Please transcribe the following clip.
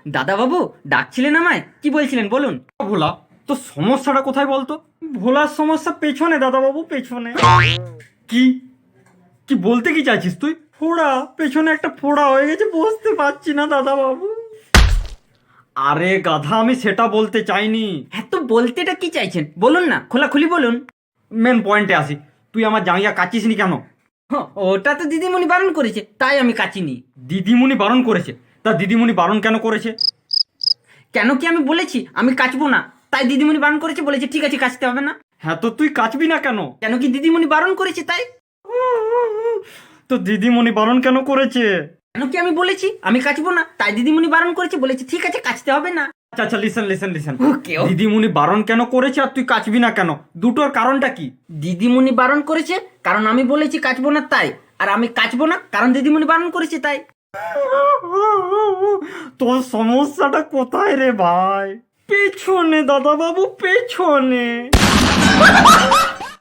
দাদাবাবু ডাকছিলেন আমায়, কি বলছিলেন বলুন। ভোলা, তো সমস্যাটা কোথায় বলতো? ভোলার সমস্যা পেছনে দাদাবাবু, পেছনে। কি কি বলতে কি চাইছিস তুই? ফোড়া, পেছনে একটা ফোড়া হয়ে গেছে, বসতে পারছি না দাদাবাবু। আরে গাধা, আমি সেটা বলতে চাইনি। হ্যাঁ তো বলতেটা কি চাইছেন বলুন না, খোলাখুলি বলুন। মেন পয়েন্টে আসি, তুই আমার জাঙ্গিয়া কাচিসনি কেন? ওটা তো দিদিমণি বারণ করেছে তাই আমি কাচিনি। দিদিমণি বারণ করেছে? তা দিদিমণি বারণ কেন করেছে? কেন কি আমি বলেছি আমি কাচবো না, তাই দিদিমণি বারণ করেছে, বলেছে ঠিক আছে কাচতে হবে না। হ্যাঁ, তো তুই কাচবি না কেন? কেন কি দিদিমণি বারণ করেছে তাই। তো দিদিমণি বারণ কেন করেছে? কেন কি আমি বলেছি আমি কাচবো না, তাই দিদিমণি বারণ করেছে, বলেছে ঠিক আছে কাচতে হবে না। আচ্ছা আচ্ছা, লিসেন লিসেন লিসেন। Okay. দিদিমণি বারণ কেন করেছে আর তুই কাচবি না কেন, দুটোর কারণটা কি? দিদিমণি বারণ করেছে কারণ আমি বলেছি কাচবো না তাই, আর আমি কাচবো না কারণ দিদিমণি বারণ করেছে তাই। তোর সমস্যাটা কোথায় রে ভাই? পেছনে দাদাবাবু, পেছনে।